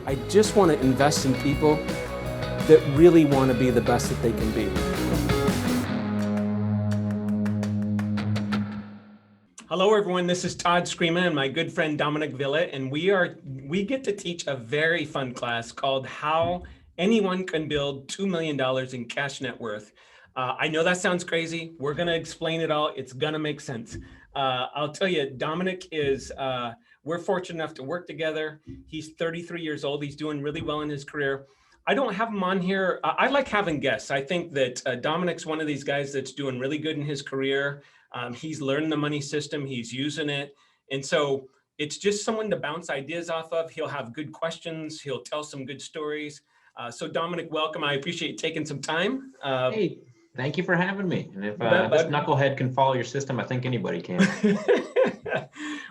I just want to invest in people that really want to be the best that they can be. Hello, everyone. This is Todd Scrima and my good friend Dominic Villa, and we get to teach a very fun class called How Anyone Can Build $2 million in Cash Net Worth. I know that sounds crazy. We're going to explain it all. It's going to make sense. I'll tell you, Dominic is, we're fortunate enough to work together. He's 33 years old. He's doing really well in his career. I don't have him on here. I like having guests. I think that Dominic's one of these guys that's doing really good in his career. He's learned the money system, he's using it. And so it's just someone to bounce ideas off of. He'll have good questions. He'll tell some good stories. So Dominic, welcome. I appreciate you taking some time. Hey, thank you for having me. And if this knucklehead can follow your system, I think anybody can.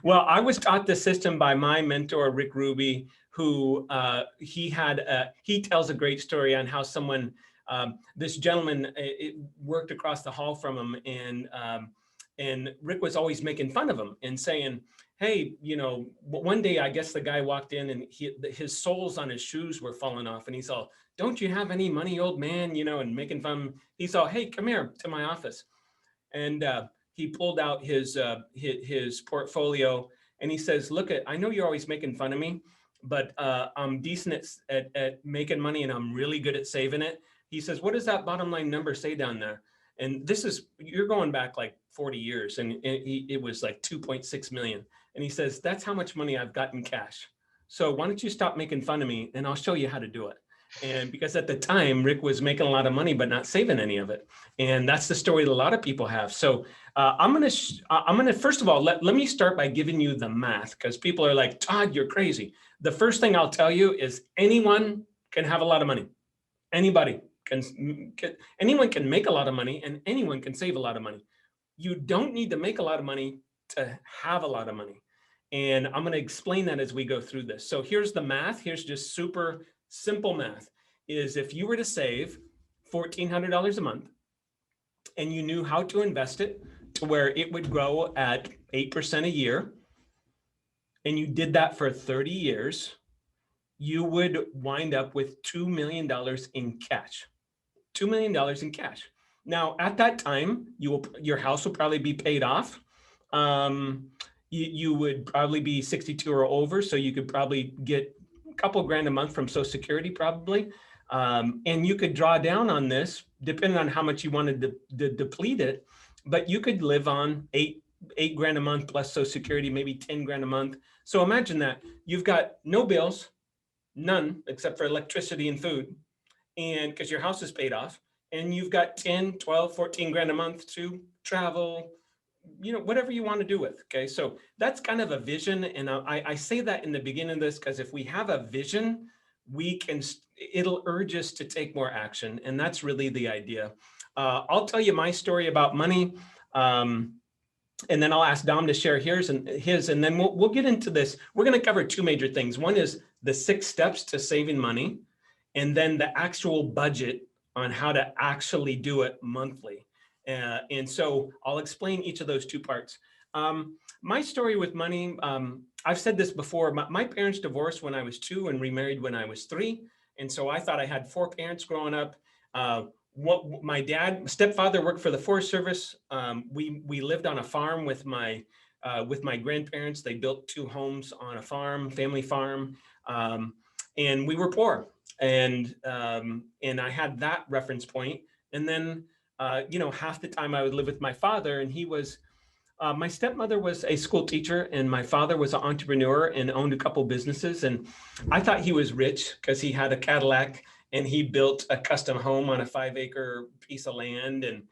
Well, I was taught the system by my mentor, Rick Ruby, who he tells a great story on how someone, this gentleman worked across the hall from him, and Rick was always making fun of him and saying, hey, you know, one day I guess the guy walked in and his soles on his shoes were falling off, and he's all, don't you have any money, old man? You know, and making fun of him. He's all, hey, come here to my office. And he pulled out his portfolio and he says, look, I know you're always making fun of me, but I'm decent at making money and I'm really good at saving it. He says, what does that bottom line number say down there? And you're going back like 40 years and it was like 2.6 million. And he says, that's how much money I've got in cash. So why don't you stop making fun of me and I'll show you how to do it. And because at the time, Rick was making a lot of money, but not saving any of it. And that's the story that a lot of people have. So I'm going to, first of all, let me start by giving you the math, because people are like, Todd, you're crazy. The first thing I'll tell you is anyone can have a lot of money. Anybody anyone can make a lot of money and anyone can save a lot of money. You don't need to make a lot of money to have a lot of money. And I'm going to explain that as we go through this. So here's the math. Here's just super simple math. Is if you were to save $1,400 a month and you knew how to invest it to where it would grow at 8% a year, and you did that for 30 years, you would wind up with $2 million in cash. $2 million in cash. Now, at that time, your house will probably be paid off. You would probably be 62 or over, so you could probably get a couple grand a month from Social Security, probably. And you could draw down on this, depending on how much you wanted to deplete it, but you could live on eight grand a month plus Social Security, maybe 10 grand a month. So imagine that. You've got no bills, none, except for electricity and food, and because your house is paid off, and you've got 10, 12, 14 grand a month to travel, you know, whatever you want to do with. Okay. So that's kind of a vision. And I say that in the beginning of this, because if we have a vision, it'll urge us to take more action. And that's really the idea. I'll tell you my story about money. And then I'll ask Dom to share his, and then we'll get into this. We're going to cover two major things. One is the 6 steps to saving money, and then the actual budget on how to actually do it monthly. And so I'll explain each of those two parts. My story with money, I've said this before, my parents divorced when I was 2 and remarried when I was 3. And so I thought I had 4 parents growing up. My stepfather worked for the Forest Service. We lived on a farm with my grandparents. They built 2 homes on a farm, family farm. And we were poor. And I had that reference point. And then, half the time I would live with my father, and he was, my stepmother was a school teacher and my father was an entrepreneur and owned a couple businesses. And I thought he was rich because he had a Cadillac and he built a custom home on a 5-acre piece of land. And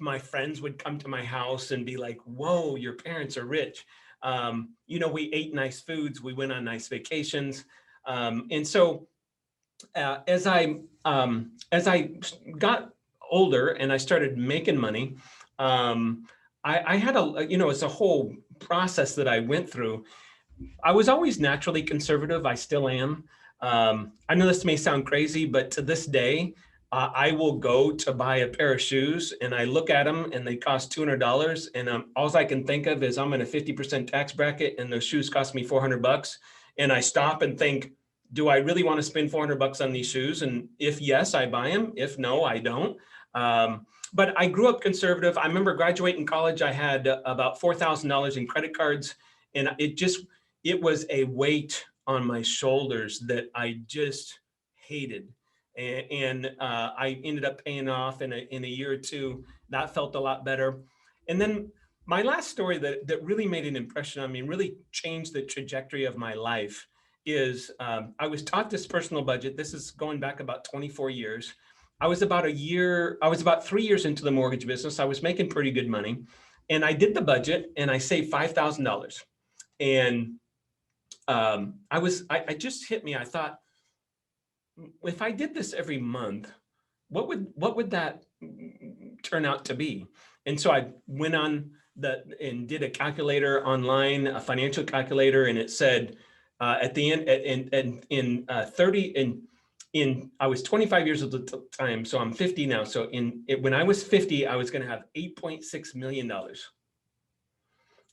my friends would come to my house and be like, whoa, your parents are rich. We ate nice foods. We went on nice vacations. And so as I got older and I started making money, I had it's a whole process that I went through. I was always naturally conservative. I still am. I know this may sound crazy, but to this day, I will go to buy a pair of shoes and I look at them and they cost $200. And all I can think of is I'm in a 50% tax bracket and those shoes cost me $400. And I stop and think, do I really want to spend $400 on these shoes? And if yes, I buy them. If no, I don't. But I grew up conservative. I remember graduating college, I had about $4,000 in credit cards, and it was a weight on my shoulders that I just hated. And I ended up paying off in a year or two. That felt a lot better. And then my last story that really made an impression on me, really changed the trajectory of my life, is I was taught this personal budget. This is going back about 24 years. I was about 3 years into the mortgage business. I was making pretty good money. And I did the budget and I saved $5,000. And I just hit me. I thought, if I did this every month, what would that turn out to be? And so I went on and did a calculator online, a financial calculator, and it said at the end, I was 25 years old at the time, so I'm 50 now. So when I was 50, I was going to have $8.6 million,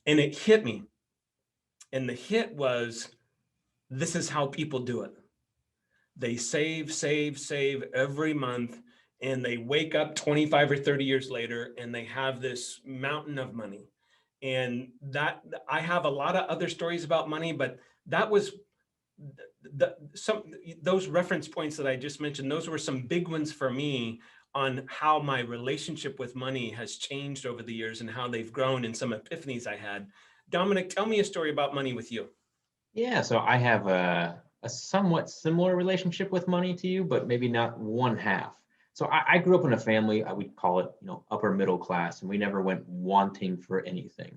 and it hit me. And the hit was, this is how people do it. They save every month, and they wake up 25 or 30 years later and they have this mountain of money. And that, I have a lot of other stories about money, but that was those reference points that I just mentioned. Those were some big ones for me on how my relationship with money has changed over the years and how they've grown, and some epiphanies I had. Dominic, tell me a story about money with you. Yeah, so I have a somewhat similar relationship with money to you, but maybe not one half. So I grew up in a family, I would call it, upper middle class, and we never went wanting for anything.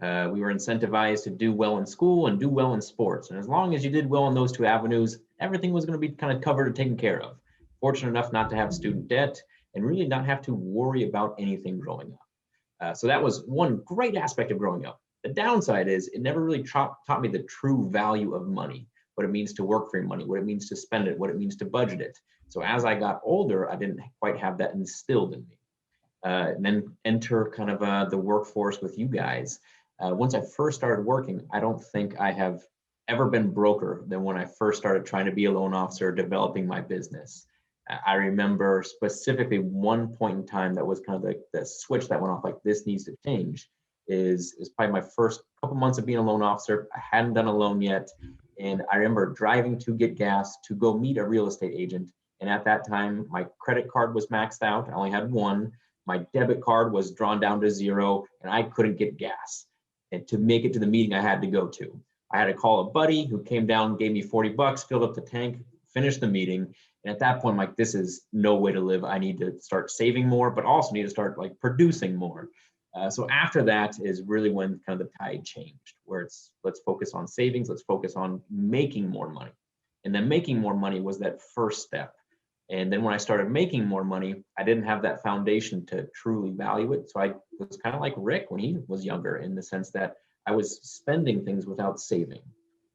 We were incentivized to do well in school and do well in sports. And as long as you did well in those two avenues, everything was going to be kind of covered and taken care of. Fortunate enough not to have student debt and really not have to worry about anything growing up. So that was one great aspect of growing up. The downside is it never really taught me the true value of money, what it means to work for your money, what it means to spend it, what it means to budget it. So as I got older, I didn't quite have that instilled in me. And then enter kind of the workforce with you guys. Once I first started working, I don't think I have ever been broker than when I first started trying to be a loan officer, developing my business. I remember specifically one point in time that was kind of the switch that went off, like this needs to change, is probably my first couple months of being a loan officer. I hadn't done a loan yet. And I remember driving to get gas to go meet a real estate agent. And at that time, my credit card was maxed out. I only had one. My debit card was drawn down to 0, and I couldn't get gas. And to make it to the meeting I had to go to, I had to call a buddy who came down, gave me $40, filled up the tank, finished the meeting. And at that point, I'm like, this is no way to live. I need to start saving more, but also need to start like producing more. So after that is really when kind of the tide changed, where it's let's focus on savings, let's focus on making more money. And then making more money was that first step. And then when I started making more money, I didn't have that foundation to truly value it. So I was kind of like Rick when he was younger, in the sense that I was spending things without saving.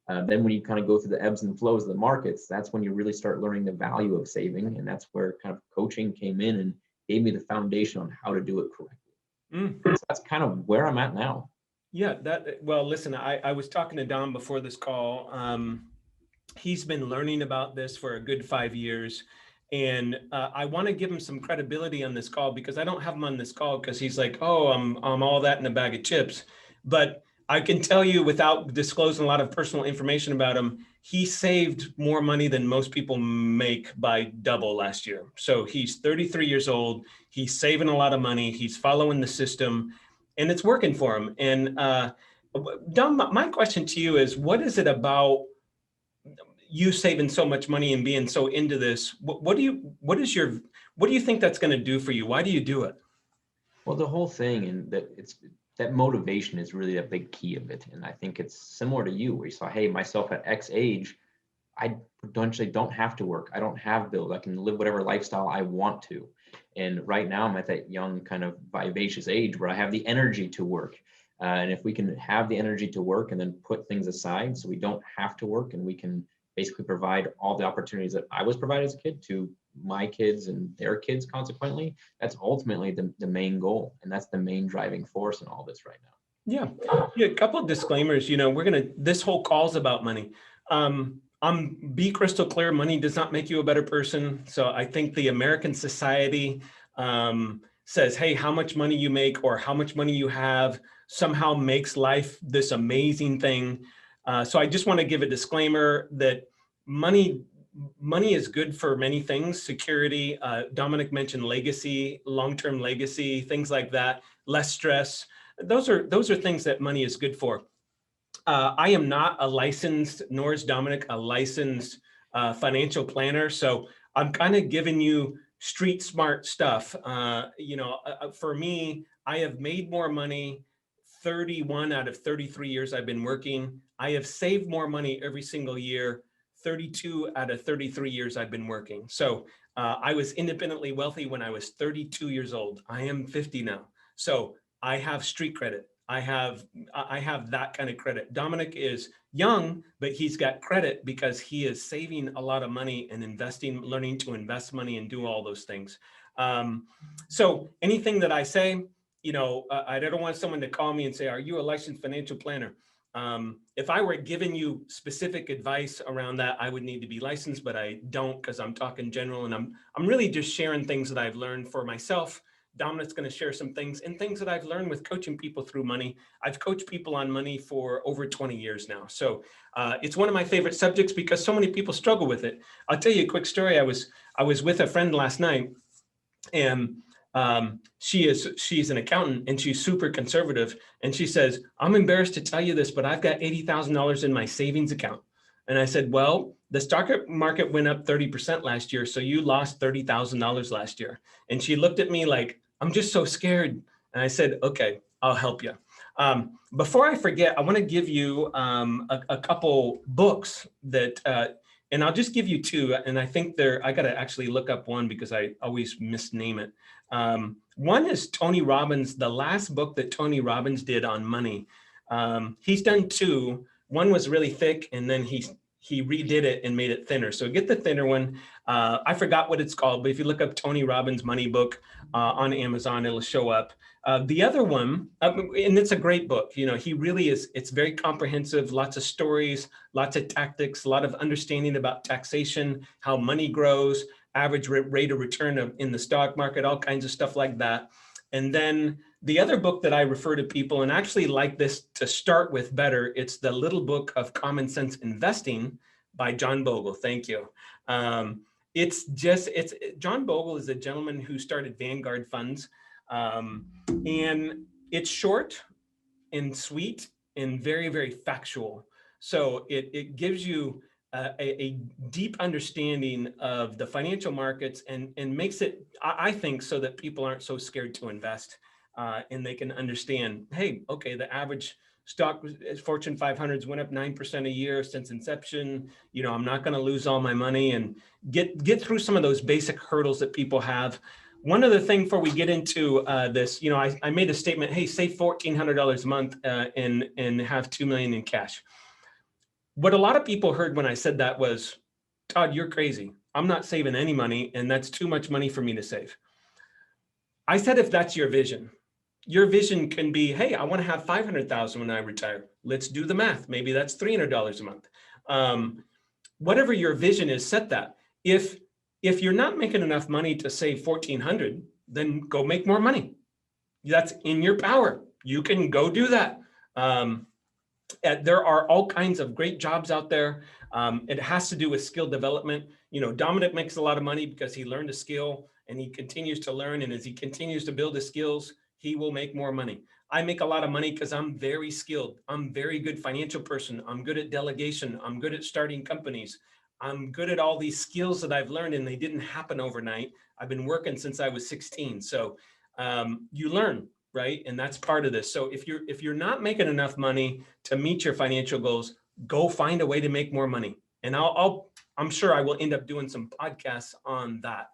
Then when you kind of go through the ebbs and flows of the markets, that's when you really start learning the value of saving. And that's where kind of coaching came in and gave me the foundation on how to do it correctly. So that's kind of where I'm at now. Yeah, well, listen, I was talking to Dom before this call. He's been learning about this for a good 5 years. And I want to give him some credibility on this call, because I don't have him on this call because he's like, oh, I'm all that in a bag of chips. But I can tell you, without disclosing a lot of personal information about him, he saved more money than most people make by double last year. So he's 33 years old. He's saving a lot of money. He's following the system, and it's working for him. And Dom, my question to you is, what is it about you saving so much money and being so into this? What do you think that's going to do for you? Why do you do it? Well, the whole thing, and that motivation is really a big key of it. And I think it's similar to you, where you saw, hey, myself at X age, I potentially don't have to work. I don't have bills. I can live whatever lifestyle I want to. And right now I'm at that young kind of vivacious age where I have the energy to work. And if we can have the energy to work and then put things aside so we don't have to work, and we can basically provide all the opportunities that I was provided as a kid to my kids and their kids consequently, that's ultimately the main goal. And that's the main driving force in all this right now. Yeah. A couple of disclaimers, this whole call's about money. Be crystal clear, money does not make you a better person. So I think the American society says, hey, how much money you make or how much money you have somehow makes life this amazing thing. So I just want to give a disclaimer that money is good for many things. Security, Dominic mentioned legacy, long-term legacy, things like that, less stress. Those are things that money is good for. I am not a licensed, nor is Dominic a licensed financial planner. So I'm kind of giving you street smart stuff. For me, I have made more money 31 out of 33 years I've been working. I have saved more money every single year, 32 out of 33 years I've been working. So I was independently wealthy when I was 32 years old. I am 50 now. So I have street credit. I have that kind of credit. Dominic is young, but he's got credit because he is saving a lot of money and investing, learning to invest money and do all those things. So anything that I say, I don't want someone to call me and say, are you a licensed financial planner? If I were giving you specific advice around that, I would need to be licensed, but I don't, because I'm talking general, and I'm really just sharing things that I've learned for myself. Dominic's going to share some things and things that I've learned with coaching people through money. I've coached people on money for over 20 years now. So it's one of my favorite subjects because so many people struggle with it. I'll tell you a quick story. I was with a friend last night, and she's an accountant and she's super conservative. And she says, I'm embarrassed to tell you this, but I've got $80,000 in my savings account. And I said, well, the stock market went up 30% last year. So you lost $30,000 last year. And she looked at me like, I'm just so scared. And I said, okay, I'll help you. Before I forget, I want to give you a couple books that, and I'll just give you two. And I think I got to actually look up one because I always misname it. One is Tony Robbins, the last book that Tony Robbins did on money. He's done two. One was really thick, and then he redid it and made it thinner. So get the thinner one. I forgot what it's called, but if you look up Tony Robbins' money book on Amazon, it'll show up. The other one, and it's a great book. He really is. It's very comprehensive, lots of stories, lots of tactics, a lot of understanding about taxation, how money grows, average rate of return in the stock market, all kinds of stuff like that. And then the other book that I refer to people, and actually like this to start with better, it's The Little Book of Common Sense Investing by John Bogle. Thank you. John Bogle is a gentleman who started Vanguard Funds. And it's short and sweet and very, very factual. So it gives you a deep understanding of the financial markets and makes it, I think, so that people aren't so scared to invest and they can understand, hey, okay, the average stock Fortune 500s went up 9% a year since inception. I'm not going to lose all my money, and get through some of those basic hurdles that people have. One other thing before we get into this, I made a statement, hey, save $1,400 a month and have $2 million in cash. What a lot of people heard when I said that was, Todd, you're crazy. I'm not saving any money, and that's too much money for me to save. I said, if that's your vision can be, hey, I want to have $500,000 when I retire. Let's do the math. Maybe that's $300 a month. Whatever your vision is, set that. If you're not making enough money to save $1,400, then go make more money. That's in your power. You can go do that. There are all kinds of great jobs out there. It has to do with skill development. Dominic makes a lot of money because he learned a skill and he continues to learn. And as he continues to build his skills, he will make more money. I make a lot of money because I'm very skilled. I'm a very good financial person. I'm good at delegation. I'm good at starting companies. I'm good at all these skills that I've learned, and they didn't happen overnight. I've been working since I was 16. So you learn, right? And that's part of this. So if you're not making enough money to meet your financial goals, go find a way to make more money. And I'm sure I will end up doing some podcasts on that.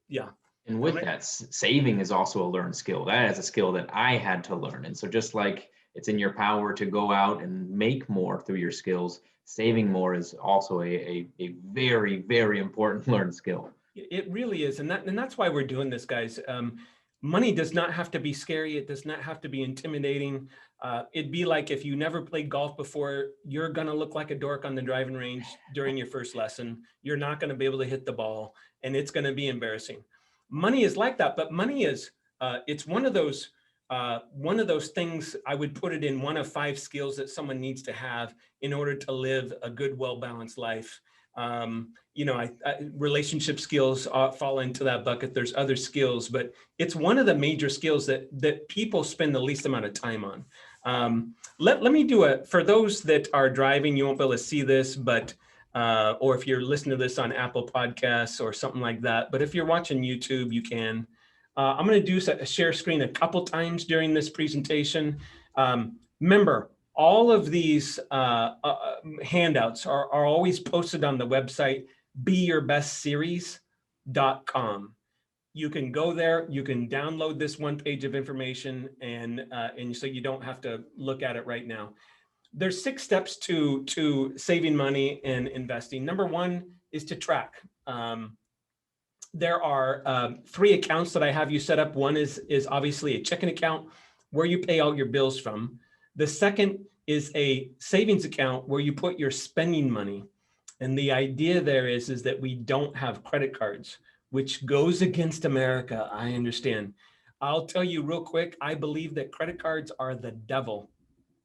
Yeah. And with that, saving is also a learned skill. That is a skill that I had to learn. And so just like it's in your power to go out and make more through your skills, saving more is also a very, very important learned skill. It really is. And that's why we're doing this, guys. Money does not have to be scary. It does not have to be intimidating. It'd be like if you never played golf before, you're going to look like a dork on the driving range during your first lesson. You're not going to be able to hit the ball, and it's going to be embarrassing. Money is like that, but money is, it's one of those things. I would put it in one of 5 skills that someone needs to have in order to live a good, well-balanced life. Relationship skills fall into that bucket. There's other skills, but it's one of the major skills that people spend the least amount of time on. Let me do it for those that are driving. You won't be able to see this, but or if you're listening to this on Apple Podcasts or something like that. But if you're watching YouTube, you can. I'm going to do a share screen a couple times during this presentation. Remember, all of these handouts are always posted on the website, beyourbestseries.com. You can go there, you can download this one page of information, and so you don't have to look at it right now. There's 6 steps to saving money and investing. Number 1 is to track. There are 3 accounts that I have you set up. One is obviously a checking account where you pay all your bills from. The second is a savings account where you put your spending money. And the idea there is that we don't have credit cards, which goes against America. I understand. I'll tell you real quick, I believe that credit cards are the devil.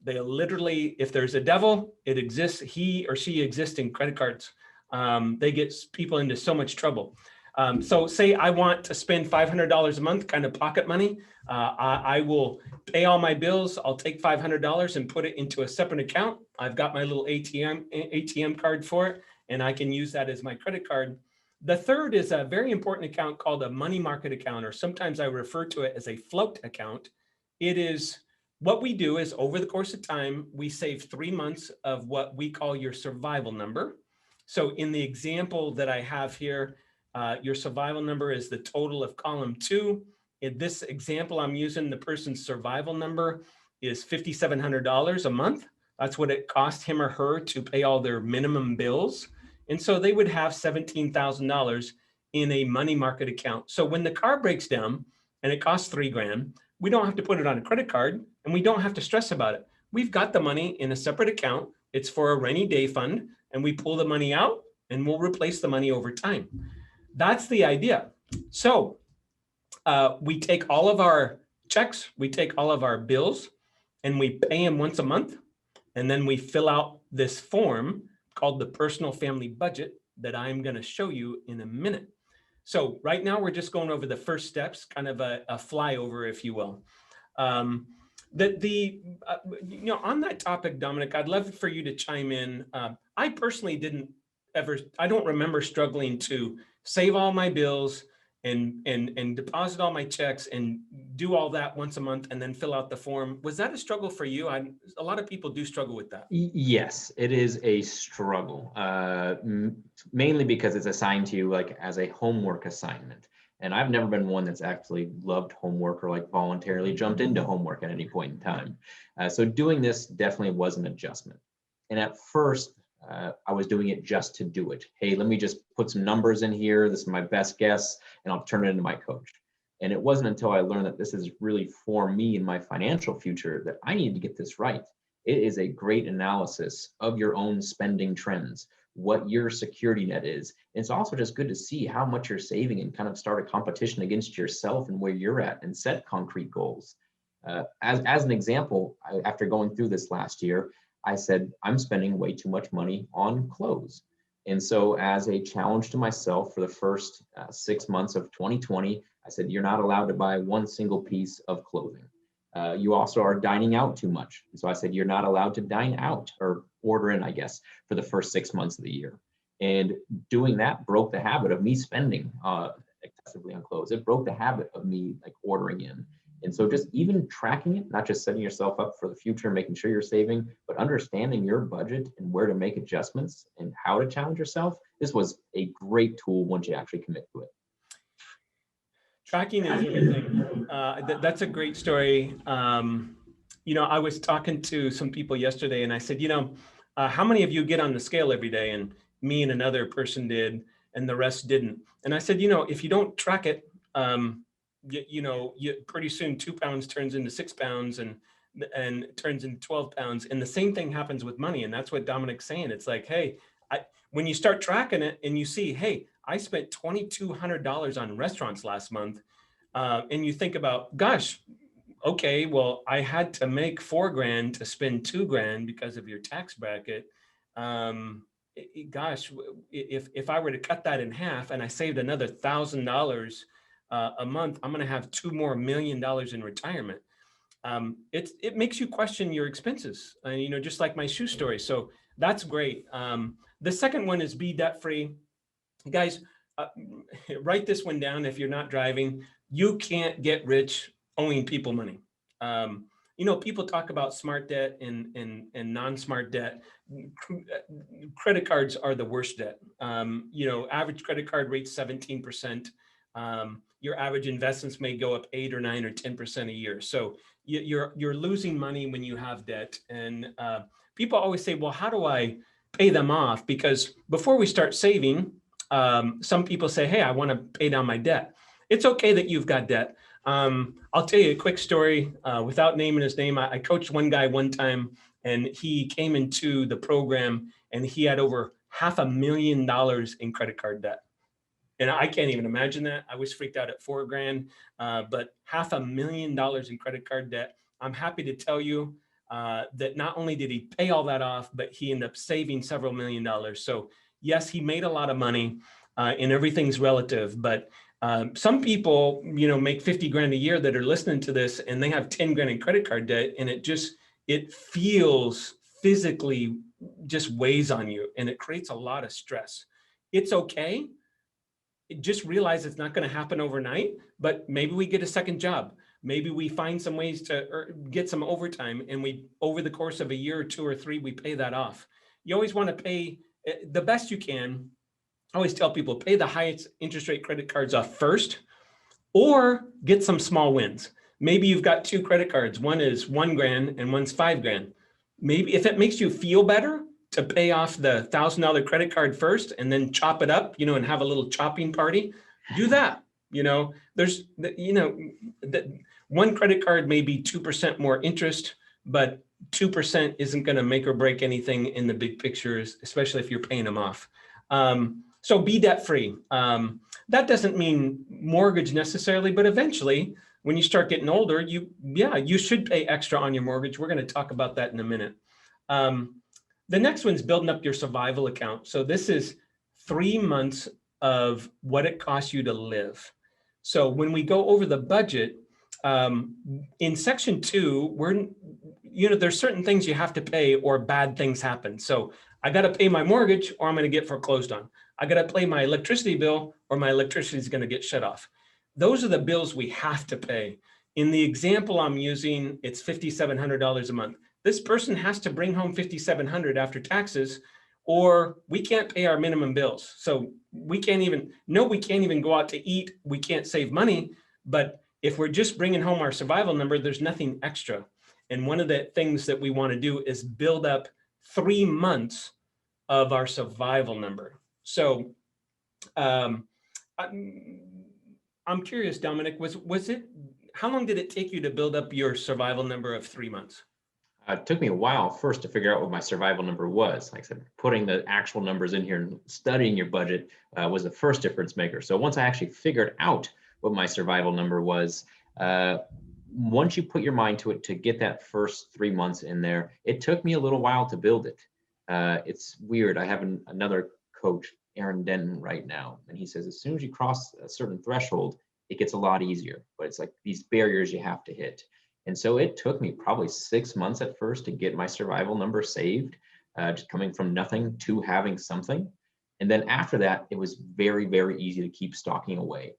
They literally, if there's a devil, it exists. He or she exists in credit cards. They get people into so much trouble. So say I want to spend $500 a month, kind of pocket money. I will pay all my bills. I'll take $500 and put it into a separate account. I've got my little ATM card for it, and I can use that as my credit card. The third is a very important account called a money market account, or sometimes I refer to it as a float account. It is what we do is over the course of time, we save 3 months of what we call your survival number. So in the example that I have here, your survival number is the total of column 2. In this example, I'm using the person's survival number is $5,700 a month. That's what it cost him or her to pay all their minimum bills. And so they would have $17,000 in a money market account. So when the car breaks down and it costs $3,000, we don't have to put it on a credit card and we don't have to stress about it. We've got the money in a separate account. It's for a rainy day fund, and we pull the money out and we'll replace the money over time. That's the idea. So we take all of our checks, we take all of our bills, and we pay them once a month. And then we fill out this form called the personal family budget that I'm going to show you in a minute. So right now we're just going over the first steps, kind of a flyover, if you will. On that topic, Dominic, I'd love for you to chime in. I personally I don't remember struggling to save all my bills and deposit all my checks and do all that once a month and then fill out the form. Was that a struggle for you? A lot of people do struggle with that. Yes, it is a struggle, mainly because it's assigned to you like as a homework assignment. And I've never been one that's actually loved homework or like voluntarily jumped into homework at any point in time. So doing this definitely was an adjustment. And at first, I was doing it just to do it. Hey, let me just put some numbers in here. This is my best guess, and I'll turn it into my coach. And it wasn't until I learned that this is really for me and my financial future that I need to get this right. It is a great analysis of your own spending trends, what your security net is. And it's also just good to see how much you're saving and kind of start a competition against yourself and where you're at and set concrete goals. As an example, after going through this last year, I said, I'm spending way too much money on clothes. And so as a challenge to myself for the first 6 months of 2020, I said, you're not allowed to buy one single piece of clothing. You also are dining out too much. And so I said, you're not allowed to dine out or order in, I guess, for the first 6 months of the year. And doing that broke the habit of me spending excessively on clothes. It broke the habit of me like ordering in. And so just even tracking it, not just setting yourself up for the future, making sure you're saving, but understanding your budget and where to make adjustments and how to challenge yourself. This was a great tool once you actually commit to it. Tracking is everything. That's a great story. I was talking to some people yesterday and I said, how many of you get on the scale every day? And me and another person did, and the rest didn't. And I said, if you don't track it, pretty soon 2 pounds turns into 6 pounds and turns into 12 pounds. And the same thing happens with money. And that's what Dominic's saying. It's like, hey, when you start tracking it and you see, hey, I spent $2,200 on restaurants last month. And you think about, gosh, okay, well, I had to make $4,000 to spend $2,000 because of your tax bracket. Gosh, if I were to cut that in half and I saved another $1,000 a month, I'm going to have $2 more million in retirement. It makes you question your expenses, just like my shoe story. So that's great. The second one is be debt free. Guys, write this one down. If you're not driving, you can't get rich owing people money. People talk about smart debt and non-smart debt. Credit cards are the worst debt. Average credit card rate 17%. Your average investments may go up 8 or 9 or 10% a year. So you're losing money when you have debt. And people always say, well, how do I pay them off? Because before we start saving, some people say, hey, I want to pay down my debt. It's okay that you've got debt. I'll tell you a quick story without naming his name. I coached one guy one time, and he came into the program and he had over $500,000 in credit card debt. And I can't even imagine that. I was freaked out at $4,000, but $500,000 in credit card debt. I'm happy to tell you that not only did he pay all that off, but he ended up saving several $1,000,000. So yes, he made a lot of money, and everything's relative. But some people, make 50 grand a year that are listening to this, and they have 10 grand in credit card debt, and it feels physically just weighs on you, and it creates a lot of stress. It's okay. Just realize it's not going to happen overnight, but maybe we get a second job. Maybe we find some ways to get some overtime, and over the course of a year or 2 or 3, we pay that off. You always want to pay the best you can. I always tell people, pay the highest interest rate credit cards off first, or get some small wins. Maybe you've got 2 credit cards. One is $1,000 and one's $5,000. Maybe if it makes you feel better to pay off the $1,000 credit card first and then chop it up, and have a little chopping party, do that. There's, one credit card may be 2% more interest, but 2% isn't going to make or break anything in the big picture, especially if you're paying them off. So be debt free. That doesn't mean mortgage necessarily, but eventually when you start getting older, you should pay extra on your mortgage. We're going to talk about that in a minute. The next one's building up your survival account. So this is 3 months of what it costs you to live. So when we go over the budget, in section 2, there's certain things you have to pay or bad things happen. So I got to pay my mortgage or I'm going to get foreclosed on. I got to pay my electricity bill or my electricity is going to get shut off. Those are the bills we have to pay. In the example I'm using, it's $5,700 a month. This person has to bring home $5,700 after taxes, or we can't pay our minimum bills. So we can't even go out to eat. We can't save money. But if we're just bringing home our survival number, there's nothing extra. And one of the things that we want to do is build up 3 months of our survival number. So I'm curious, Dominic, how long did it take you to build up your survival number of 3 months? It took me a while first to figure out what my survival number was. Like I said, putting the actual numbers in here and studying your budget was the first difference maker. So once I actually figured out what my survival number was, once you put your mind to it to get that first 3 months in there, it took me a little while to build it. It's weird. I have another coach, Aaron Denton, right now, and he says as soon as you cross a certain threshold, it gets a lot easier. But it's like these barriers you have to hit. And so it took me probably 6 months at first to get my survival number saved, just coming from nothing to having something. And then after that, it was very, very easy to keep stocking away.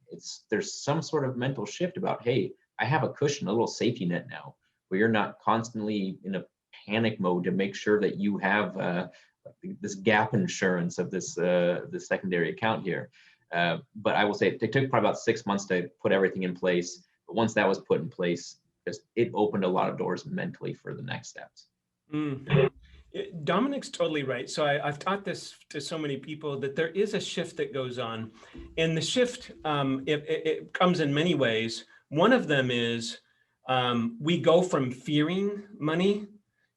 There's some sort of mental shift about, hey, I have a cushion, a little safety net now, where you're not constantly in a panic mode to make sure that you have this gap insurance of this secondary account here. But I will say it took probably about 6 months to put everything in place. But once that was put in place, it opened a lot of doors mentally for the next steps. Dominic's totally right. So I've taught this to so many people that there is a shift that goes on, and the shift it comes in many ways. One of them is we go from fearing money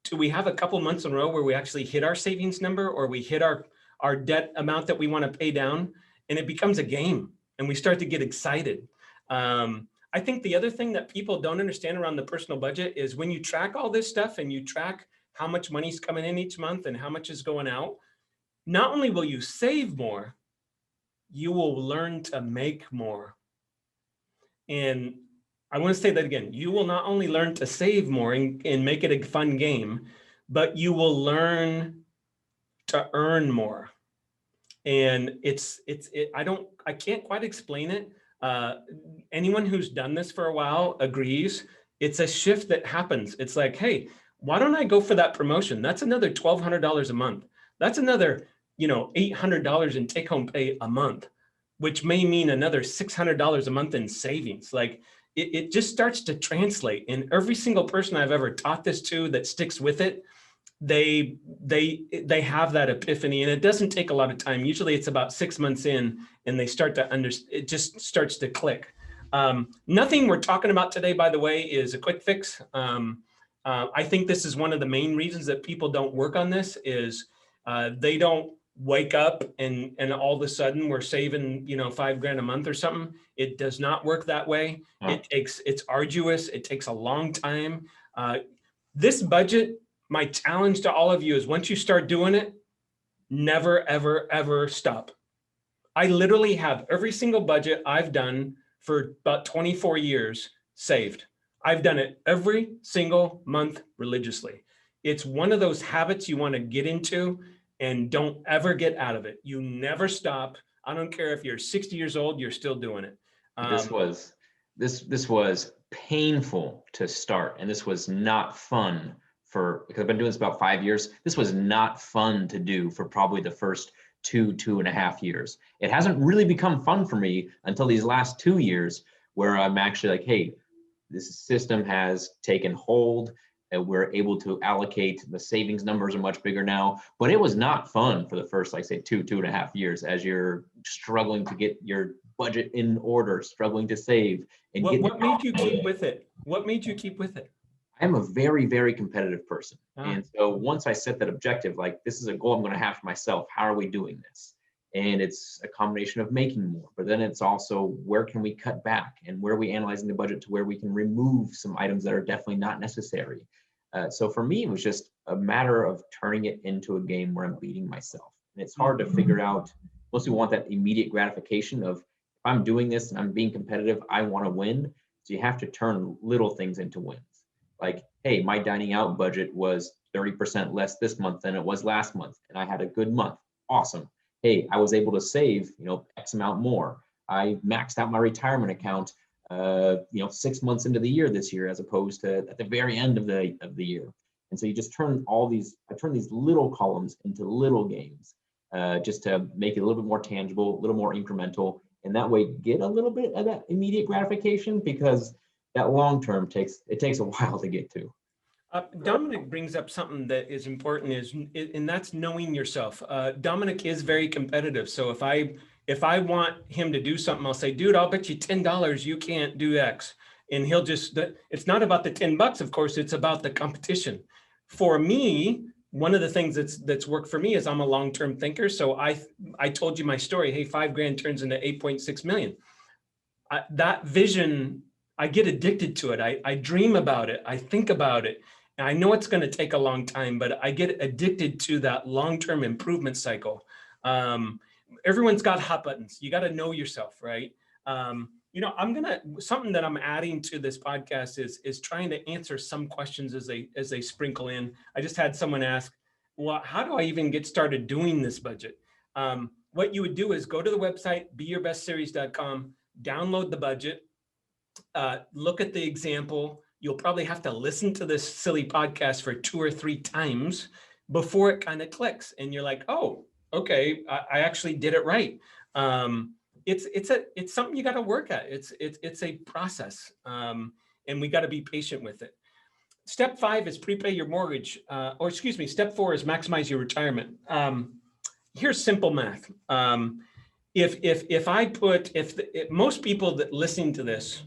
to we have a couple months in a row where we actually hit our savings number or we hit our debt amount that we want to pay down, and it becomes a game and we start to get excited. I think the other thing that people don't understand around the personal budget is when you track all this stuff and you track how much money's coming in each month and how much is going out, not only will you save more, you will learn to make more. And I want to say that again, you will not only learn to save more and make it a fun game, but you will learn to earn more. And I can't quite explain it. Anyone who's done this for a while agrees. It's a shift that happens. It's like, hey, why don't I go for that promotion? That's another $1,200 a month. That's another, $800 in take home pay a month, which may mean another $600 a month in savings. Like it just starts to translate. And every single person I've ever taught this to that sticks with it, they have that epiphany, and it doesn't take a lot of time. Usually it's about 6 months in and they start to understand, it just starts to click. Nothing we're talking about today, by the way, is a quick fix. I think this is one of the main reasons that people don't work on this is they don't wake up and all of a sudden we're saving, $5,000 a month or something. It does not work that way. It's arduous. It takes a long time. This budget, my challenge to all of you is once you start doing it, never, ever, ever stop. I literally have every single budget I've done for about 24 years saved. I've done it every single month religiously. It's one of those habits you want to get into and don't ever get out of it. You never stop. I don't care if you're 60 years old, you're still doing it. This was painful to start, and this was not fun because I've been doing this about 5 years. This was not fun to do for probably the first 2.5 years. It hasn't really become fun for me until these last 2 years where I'm actually like, hey, this system has taken hold and we're able to allocate. The savings numbers are much bigger now, but it was not fun for the first, like say 2.5 years as you're struggling to get your budget in order, struggling to save. And what made you keep with it? What made you keep with it? I'm a very, very competitive person. And so once I set that objective, like this is a goal I'm going to have for myself, how are we doing this? And it's a combination of making more, but then it's also where can we cut back and where are we analyzing the budget to where we can remove some items that are definitely not necessary. So for me, it was just a matter of turning it into a game where I'm beating myself. And it's hard to figure out. Most people want that immediate gratification of if I'm doing this and I'm being competitive, I want to win. So you have to turn little things into wins. Like, hey, my dining out budget was 30% less this month than it was last month, and I had a good month. Awesome. Hey, I was able to save, X amount more. I maxed out my retirement account, 6 months into the year this year, as opposed to at the very end of the year. And so you just turn I turn these little columns into little games, just to make it a little bit more tangible, a little more incremental, and that way get a little bit of that immediate gratification because that long term takes a while to get to. Dominic brings up something that is important, and that's knowing yourself. Dominic is very competitive. So if I want him to do something, I'll say, dude, I'll bet you $10 you can't do X. And he'll it's not about the $10, of course, it's about the competition. For me, one of the things that's worked for me is I'm a long-term thinker. So I told you my story. Hey, $5,000 turns into 8.6 million. That vision, I get addicted to it. I dream about it. I think about it. And I know it's going to take a long time, but I get addicted to that long-term improvement cycle. Everyone's got hot buttons. You got to know yourself, right? Something that I'm adding to this podcast is trying to answer some questions as they sprinkle in. I just had someone ask, well, how do I even get started doing this budget? What you would do is go to the website, beyourbestseries.com, download the budget, look at the example. You'll probably have to listen to this silly podcast for 2 or 3 times before it kind of clicks. And you're like, oh, okay, I actually did it right. It's something you got to work at. It's a process, and we got to be patient with it. Step 5 is prepay your mortgage, step 4 is maximize your retirement. Here's simple math. If most people that listening to this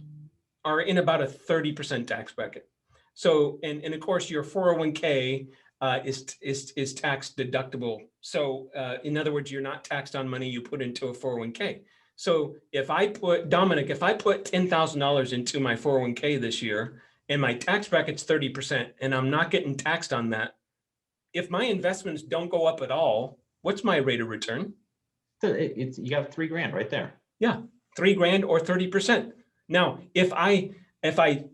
are in about a 30% tax bracket. So, and of course, your 401k is tax deductible. So, in other words, you're not taxed on money you put into a 401k. So, if I put $10,000 into my 401k this year, and my tax bracket's 30%, and I'm not getting taxed on that, if my investments don't go up at all, what's my rate of return? So it's you got $3,000 right there. Yeah, $3,000 or 30%. Now, if I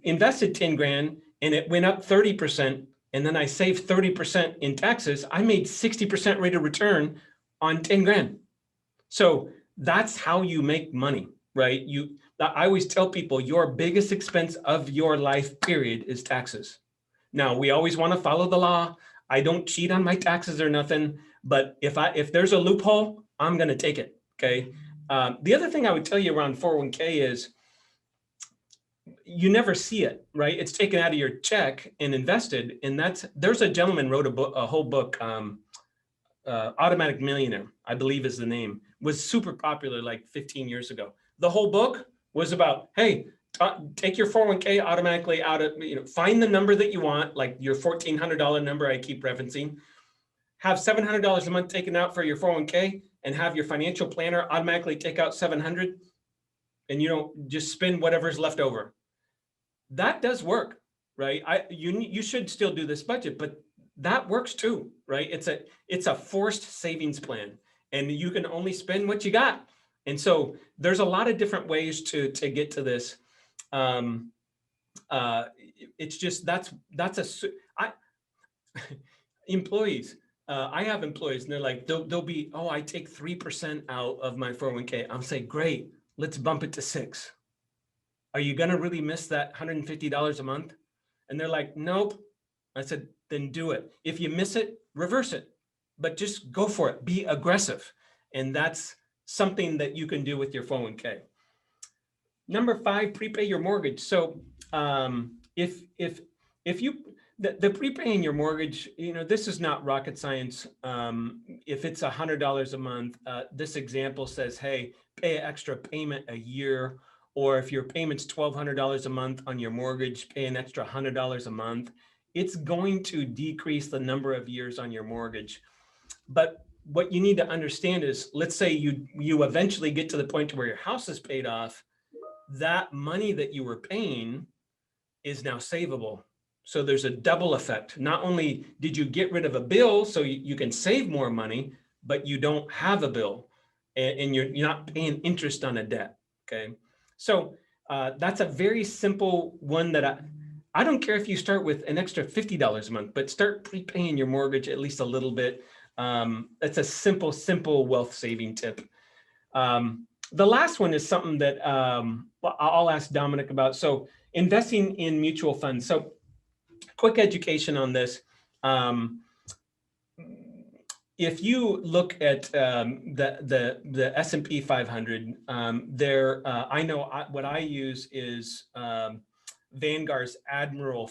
invested 10 grand and it went up 30%, and then I saved 30% in taxes, I made 60% rate of return on 10 grand. So that's how you make money, right? I always tell people your biggest expense of your life period is taxes. Now, we always want to follow the law. I don't cheat on my taxes or nothing, but if there's a loophole, I'm going to take it. Okay. The other thing I would tell you around 401k is you never see it, right? It's taken out of your check and invested. And there's a gentleman wrote a whole book, Automatic Millionaire, I believe is the name, was super popular like 15 years ago. The whole book was about, hey, take your 401k automatically out of, find the number that you want, like your $1,400 number I keep referencing, have $700 a month taken out for your 401k, and have your financial planner automatically take out $700, and you don't just spend whatever's left over. That does work, right? You should still do this budget, but that works too, right? It's a forced savings plan, and you can only spend what you got. And so there's a lot of different ways to get to this. It's just employees. I have employees, and they're like, they'll be, oh, I take 3% out of my 401k. I'm saying, great, let's bump it to 6. Are you gonna really miss that $150 a month? And they're like, nope. I said, then do it. If you miss it, reverse it, but just go for it. Be aggressive, and that's something that you can do with your 401k. Number 5, prepay your mortgage. So if you the prepaying your mortgage, this is not rocket science. If it's $100 a month, this example says, hey, pay an extra payment a year, or if your payment's $1,200 a month on your mortgage, pay an extra $100 a month. It's going to decrease the number of years on your mortgage. But what you need to understand is, let's say you eventually get to the point where your house is paid off. That money that you were paying is now savable. So there's a double effect. Not only did you get rid of a bill so you can save more money, but you don't have a bill, and you're not paying interest on a debt. Okay. So that's a very simple one that I don't care if you start with an extra $50 a month, but start prepaying your mortgage at least a little bit. That's a simple wealth saving tip. The last one is something that I'll ask Dominic about. So investing in mutual funds. So quick education on this. If you look at the S&P 500, I know what I use is Vanguard's Admiral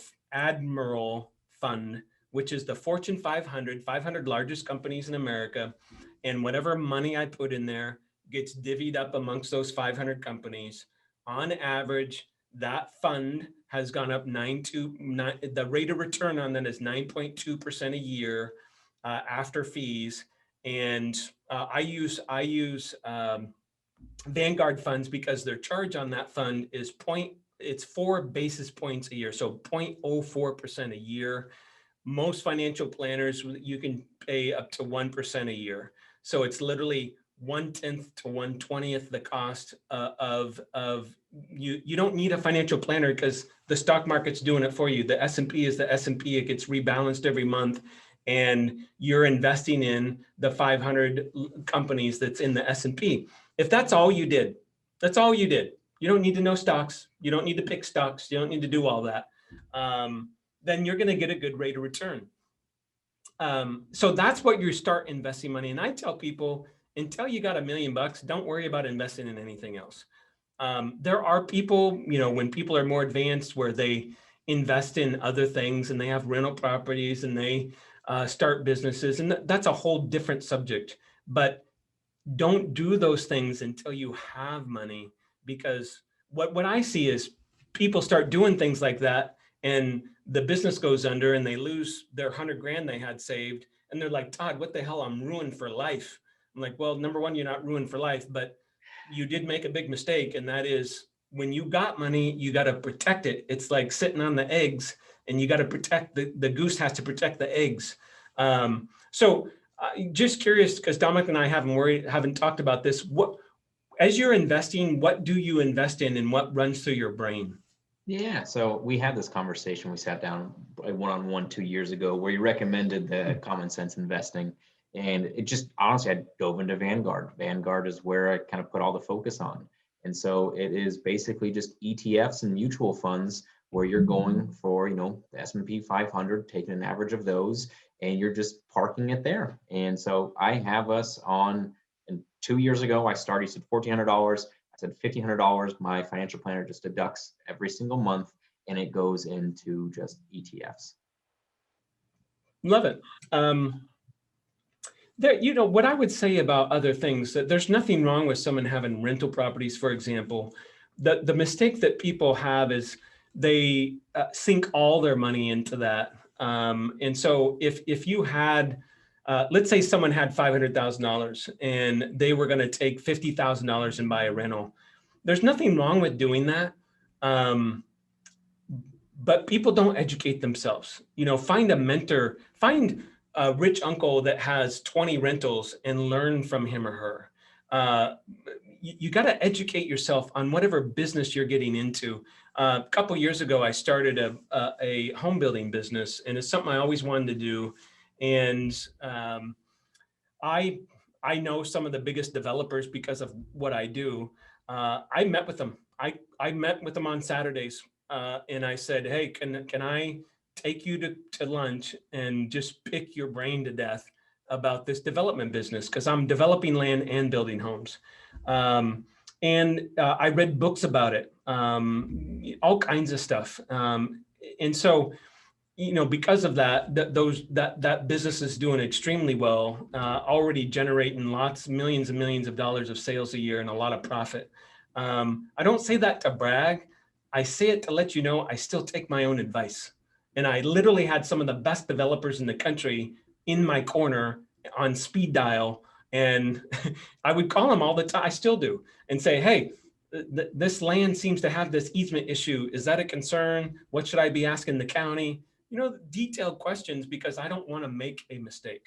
Fund, which is the Fortune 500 largest companies in America, and whatever money I put in there gets divvied up amongst those 500 companies. On average, that fund has gone up the rate of return on that is 9.2% a year after fees. And I use Vanguard funds because their charge on that fund is it's 4 basis points a year, so 0.04% a year. Most financial planners, you can pay up to 1% a year. So it's literally 1/10 to 1/20 the cost of you don't need a financial planner because the stock market's doing it for you. The S&P is the S&P. It gets rebalanced every month, and you're investing in the 500 companies that's in the S&P. If that's all you did, you don't need to know stocks. You don't need to pick stocks. You don't need to do all that. Then you're going to get a good rate of return. So that's what you start investing money. And I tell people, until you got $1 million, don't worry about investing in anything else. There are people, when people are more advanced, where they invest in other things and they have rental properties and they start businesses, and that's a whole different subject. But don't do those things until you have money, because what I see is people start doing things like that and the business goes under and they lose their 100 grand they had saved. And they're like, Todd, what the hell? I'm ruined for life. I'm like, well, number one, you're not ruined for life, but you did make a big mistake. And that is, when you got money, you got to protect it. It's like sitting on the eggs, and you got to protect the goose has to protect the eggs. So just curious, because Dominic and I haven't talked about this. As you're investing, what do you invest in and what runs through your brain? Yeah, so we had this conversation. We sat down one-on-one 2 years ago where you recommended the common sense investing. And it just honestly, I dove into Vanguard. Vanguard is where I kind of put all the focus on. And so it is basically just ETFs and mutual funds where you're going for, the S&P 500, taking an average of those, and you're just parking it there. And so I have us on, and 2 years ago, I started, you said $1,400. I said $1,500. My financial planner just deducts every single month, and it goes into just ETFs. Love it. What I would say about other things, that there's nothing wrong with someone having rental properties, for example. The mistake that people have is they sink all their money into that. And so if you had, let's say someone had $500,000 and they were going to take $50,000 and buy a rental. There's nothing wrong with doing that. But people don't educate themselves. Find a mentor, find a rich uncle that has 20 rentals and learn from him or her. You got to educate yourself on whatever business you're getting into. A couple of years ago, I started a home building business, and it's something I always wanted to do. And I know some of the biggest developers because of what I do. I met with them. I met with them on Saturdays, and I said, "Hey, can I take you to lunch and just pick your brain to death about this development business? Because I'm developing land and building homes." And I read books about it, all kinds of stuff. And so, because of that, that business is doing extremely well, already generating millions and millions of dollars of sales a year and a lot of profit. I don't say that to brag. I say it to let you know I still take my own advice. And I literally had some of the best developers in the country in my corner on speed dial. And I would call them all the time. I still do, and say, "Hey, this land seems to have this easement issue. Is that a concern? What should I be asking the county?" Detailed questions, because I don't want to make a mistake.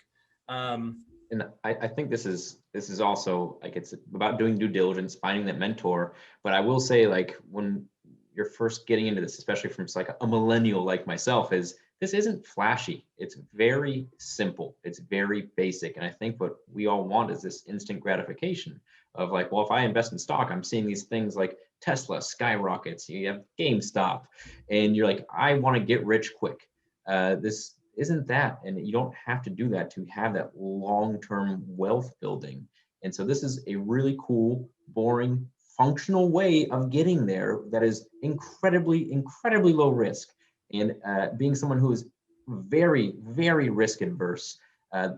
And I think this is also like, it's about doing due diligence, finding that mentor. But I will say, like, when you're first getting into this, especially from like a millennial like myself, this isn't flashy. It's very simple. It's very basic. And I think what we all want is this instant gratification of like, well, if I invest in stock, I'm seeing these things like Tesla skyrockets, you have GameStop, and you're like, I want to get rich quick. This isn't that. And you don't have to do that to have that long-term wealth building. And so this is a really cool, boring, functional way of getting there that is incredibly, incredibly low risk. And being someone who is very, very risk adverse,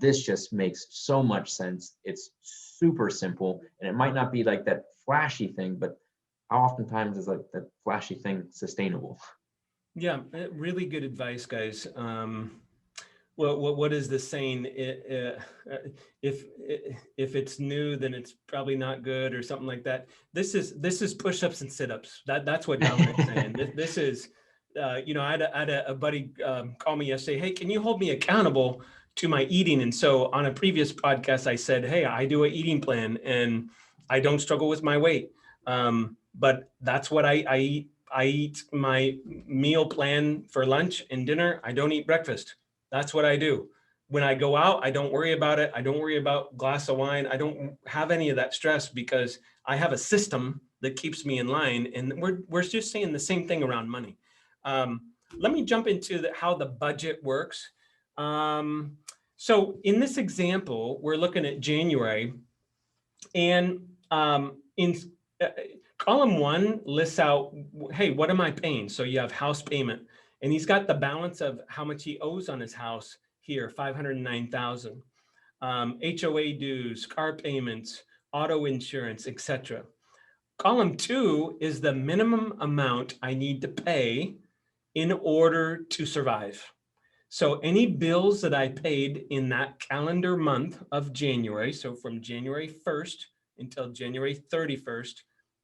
this just makes so much sense. It's super simple, and it might not be like that flashy thing, but how oftentimes is like that flashy thing sustainable? Yeah, really good advice, guys. What is the saying? If it's new, then it's probably not good, or something like that. This is push-ups and sit-ups. That's what Dominic's saying. This is, I had a buddy call me yesterday. "Hey, can you hold me accountable to my eating?" And so on a previous podcast, I said, "Hey, I do an eating plan, and I don't struggle with my weight, but that's what I eat. I eat my meal plan for lunch and dinner. I don't eat breakfast. That's what I do. When I go out, I don't worry about it. I don't worry about glass of wine. I don't have any of that stress, because I have a system that keeps me in line." And we're just saying the same thing around money. Let me jump into how the budget works. So in this example, we're looking at January, and in column one lists out, hey, what am I paying? So you have house payment, and he's got the balance of how much he owes on his house here, $509,000. HOA dues, car payments, auto insurance, etc. Column 2 is the minimum amount I need to pay in order to survive. So any bills that I paid in that calendar month of January, so from January 1st until January 31st,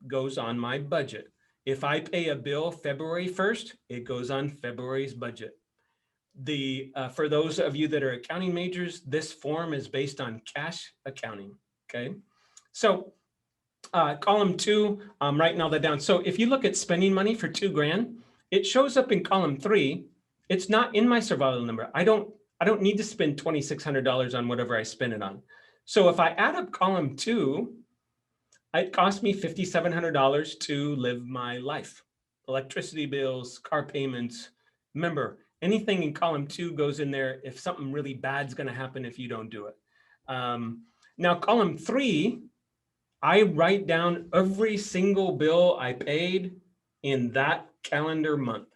goes on my budget. If I pay a bill February 1st, it goes on February's budget. For those of you that are accounting majors, this form is based on cash accounting, okay? So column 2, I'm writing all that down. So if you look at spending money for $2,000, it shows up in column 3. It's not in my survival number. I don't need to spend $2,600 on whatever I spend it on. So if I add up column 2, it cost me $5,700 to live my life. Electricity bills, car payments. Remember, anything in column 2 goes in there if something really bad's going to happen if you don't do it. Now, column 3, I write down every single bill I paid in that calendar month.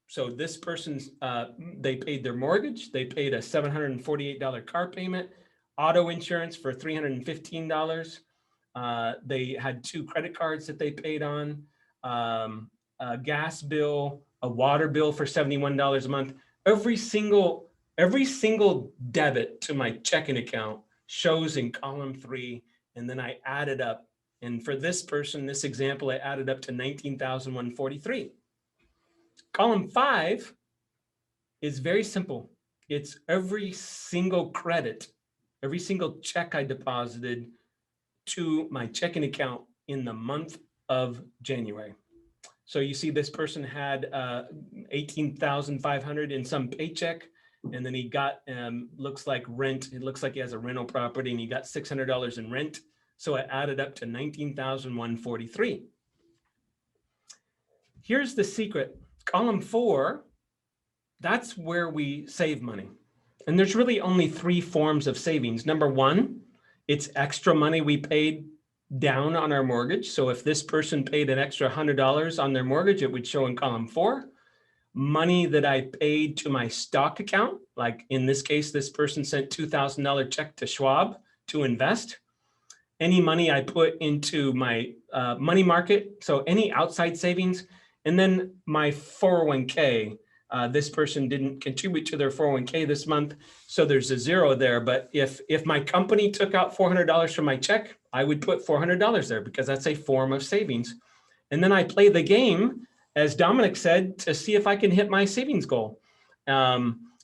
So this person's, they paid their mortgage, they paid a $748 car payment, auto insurance for $315. They had 2 credit cards that they paid on, a gas bill, a water bill for $71 a month. Every single debit to my checking account shows in column 3, and then I added up. And for this person, this example, I added up to $19,143. Column 5 is very simple. It's every single credit, every single check I deposited to my checking account in the month of January. So you see this person had $18,500 in some paycheck, and then he got, looks like rent. It looks like he has a rental property and he got $600 in rent. So it added up to $19,143. Here's the secret. Column 4, that's where we save money. And there's really only 3 forms of savings. Number 1, it's extra money we paid down on our mortgage. So if this person paid an extra $100 on their mortgage, it would show in column 4. Money that I paid to my stock account, like in this case, this person sent $2,000 check to Schwab to invest. Any money I put into my money market, so any outside savings, and then my 401k. This person didn't contribute to their 401k this month, so there's a 0 there. But if my company took out $400 from my check, I would put $400 there because that's a form of savings. And then I play the game, as Dominic said, to see if I can hit my savings goal.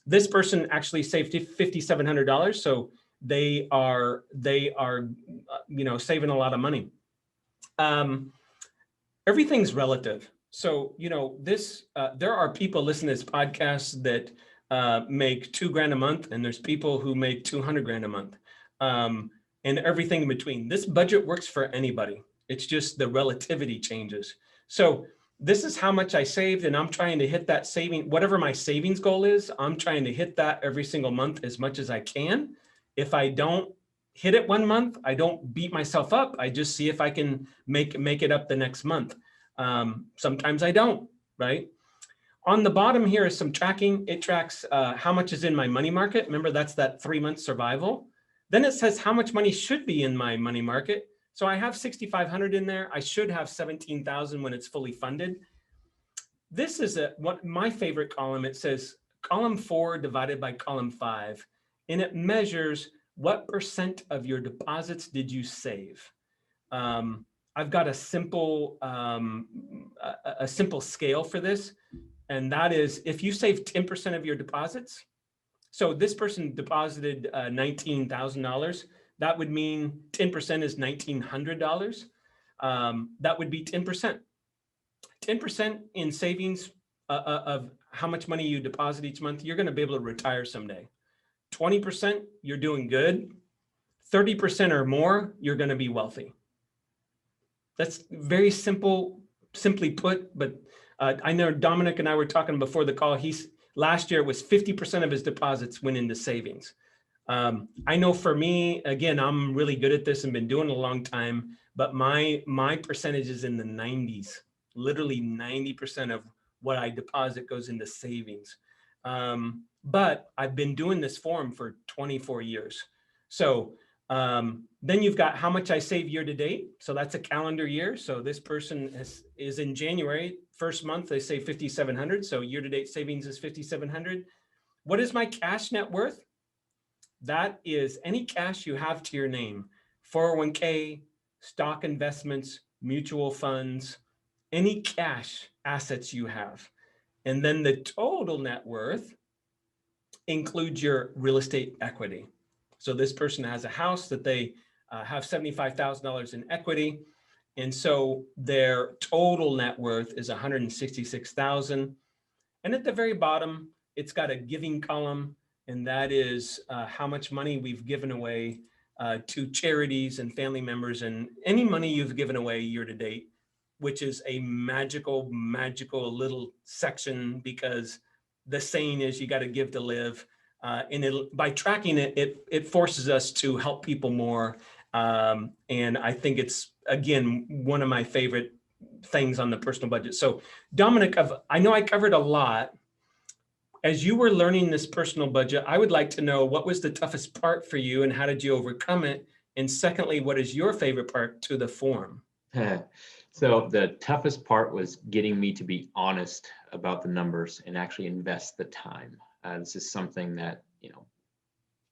This person actually saved $5,700, so they are saving a lot of money. Everything's relative. So, there are people listening to this podcast that make $2,000 a month, and there's people who make $200,000 a month, and everything in between. This budget works for anybody. It's just the relativity changes. So this is how much I saved, and I'm trying to hit that saving, whatever my savings goal is, I'm trying to hit that every single month as much as I can. If I don't hit it one month, I don't beat myself up. I just see if I can make it up the next month. Sometimes I don't, right? On the bottom here is some tracking. It tracks how much is in my money market. Remember, that's that 3-month survival. Then it says how much money should be in my money market. So I have $6,500 in there. I should have $17,000 when it's fully funded. This is my favorite column. It says column 4 divided by column 5, and it measures what percent of your deposits did you save. I've got a simple scale for this, and that is if you save 10% of your deposits. So this person deposited $19,000. That would mean 10% is $1,900. That would be 10%. 10% in savings of how much money you deposit each month, you're going to be able to retire someday. 20%, you're doing good. 30% or more, you're going to be wealthy. That's very simply put, but I know Dominic and I were talking before the call. Last year it was 50% of his deposits went into savings. I know for me, again, I'm really good at this and been doing it a long time, but my percentage is in the 90s. Literally 90% of what I deposit goes into savings. But I've been doing this form for 24 years. So Then you've got how much I save year to date. So that's a calendar year. So this person is in January, first month, they save 5,700. So year to date savings is 5,700. What is my cash net worth? That is any cash you have to your name, 401k, stock investments, mutual funds, any cash assets you have. And then the total net worth includes your real estate equity. So this person has a house that they have $75,000 in equity. And so their total net worth is 166,000. And at the very bottom, it's got a giving column, and that is how much money we've given away to charities and family members, and any money you've given away year to date, which is a magical little section, because the saying is you got to give to live. And by tracking it, it forces us to help people more. And I think it's, again, one of my favorite things on the personal budget. So Dominic, I know I covered a lot. As you were learning this personal budget, I would like to know, what was the toughest part for you and how did you overcome it? And secondly, what is your favorite part to the form? So the toughest part was getting me to be honest about the numbers and actually invest the time. This is something that,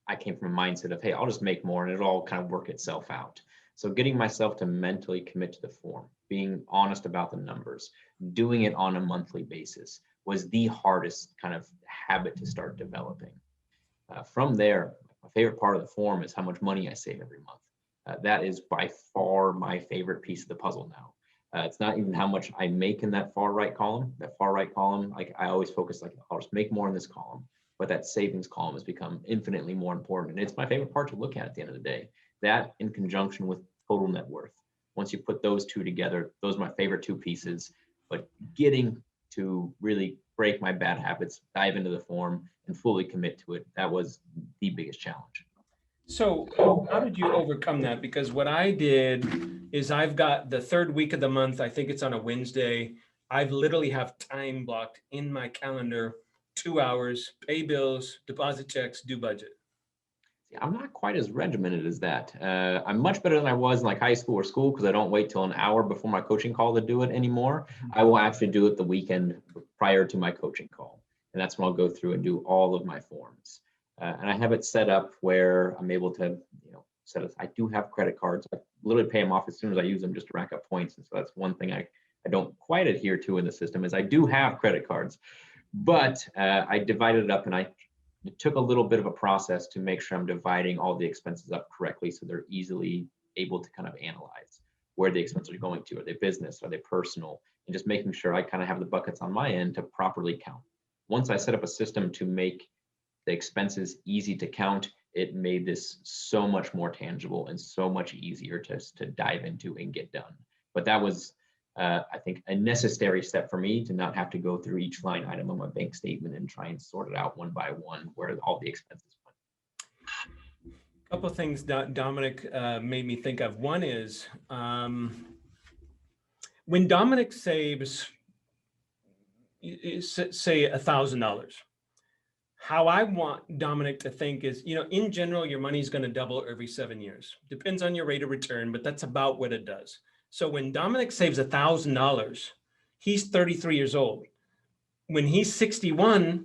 I came from a mindset of, hey, I'll just make more and it'll all kind of work itself out. So getting myself to mentally commit to the form, being honest about the numbers, doing it on a monthly basis was the hardest kind of habit to start developing. From there, my favorite part of the form is how much money I save every month. That is by far my favorite piece of the puzzle now. It's not even how much I make in that far right column. That far right column, like I always focus, like I'll just make more in this column, but that savings column has become infinitely more important. And it's my favorite part to look at the end of the day. That in conjunction with total net worth. Once you put those two together, those are my favorite two pieces. But getting to really break my bad habits, dive into the form and fully commit to it, that was the biggest challenge. So how did you overcome that? Because what I did is I've got the third week of the month, I think it's on a Wednesday. I've literally have time blocked in my calendar, 2 hours, pay bills, deposit checks, do budget. I'm not quite as regimented as that. I'm much better than I was in like high school or school, because I don't wait till an hour before my coaching call to do it anymore. I will actually do it the weekend prior to my coaching call. And that's when I'll go through and do all of my forms. And I have it set up where I'm able to, I do have credit cards. I literally pay them off as soon as I use them just to rack up points. And so that's one thing I don't quite adhere to in the system, is I do have credit cards, but I divided it up, and it took a little bit of a process to make sure I'm dividing all the expenses up correctly, so they're easily able to kind of analyze where the expenses are going to. Are they business? Are they personal? And just making sure I kind of have the buckets on my end to properly count. Once I set up a system to make the expenses easy to count, it made this so much more tangible and so much easier to dive into and get done. But that was, I think, a necessary step for me to not have to go through each line item on my bank statement and try and sort it out one by one where all the expenses went. A couple of things Dominic made me think of. One is when Dominic saves, say $1,000, how I want Dominic to think is, in general, your money is going to double every 7 years. Depends on your rate of return, but that's about what it does. So when Dominic saves $1,000, he's 33 years old. When he's 61,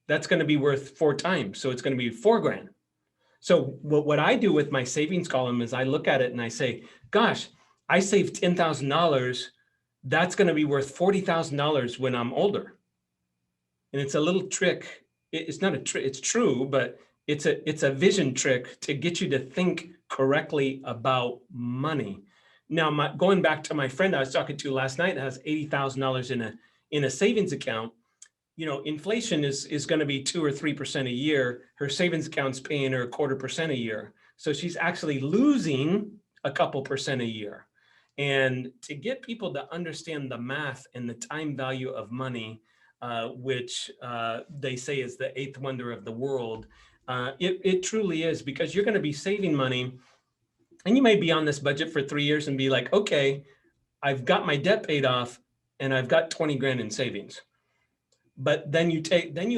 that's going to be worth 4 times. So it's going to be $4,000. So what I do with my savings column is I look at it and I say, gosh, I saved $10,000. That's going to be worth $40,000 when I'm older. And it's a little trick. It's not a trick, it's true, but it's a vision trick to get you to think correctly about money. Now, going back to my friend I was talking to last night that has $80,000 in a savings account, inflation is going to be 2 or 3% a year. Her savings account's paying her 0.25% a year. So she's actually losing a couple percent a year. And to get people to understand the math and the time value of money, which they say is the 8th wonder of the world, it truly is, because you're going to be saving money. And you may be on this budget for 3 years and be like, okay, I've got my debt paid off and I've got 20 grand in savings. But then you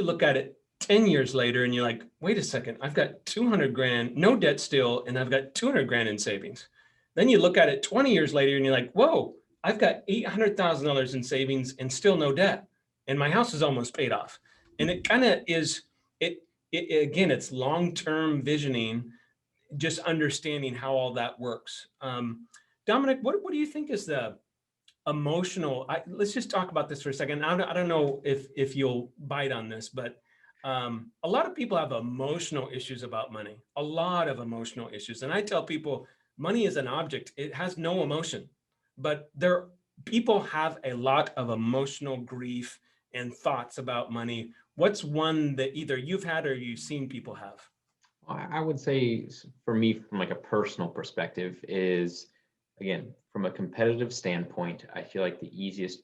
look at it 10 years later and you're like, wait a second, I've got 200 grand, no debt still, and I've got 200 grand in savings. Then you look at it 20 years later and you're like, whoa, I've got $800,000 in savings and still no debt. And my house is almost paid off. And it kind of is, again, it's long-term visioning, just understanding how all that works. Dominic, what do you think is the emotional, let's just talk about this for a second. I don't know if you'll bite on this, but a lot of people have emotional issues about money, a lot of emotional issues. And I tell people, money is an object. It has no emotion, but people have a lot of emotional grief and thoughts about money. What's one that either you've had or you've seen people have? I would say for me, from like a personal perspective, is again, from a competitive standpoint, I feel like the easiest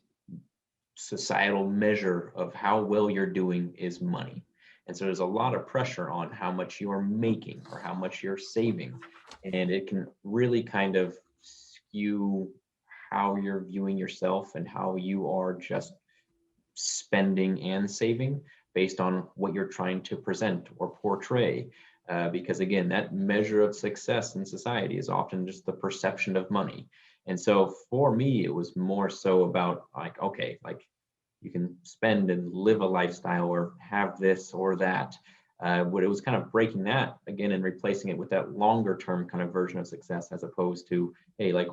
societal measure of how well you're doing is money. And so there's a lot of pressure on how much you're making or how much you're saving. And it can really kind of skew how you're viewing yourself and how you are just spending and saving based on what you're trying to present or portray. Because again, that measure of success in society is often just the perception of money. And so for me, it was more so about like, okay, like you can spend and live a lifestyle or have this or that. But it was kind of breaking that again and replacing it with that longer term kind of version of success, as opposed to, hey, like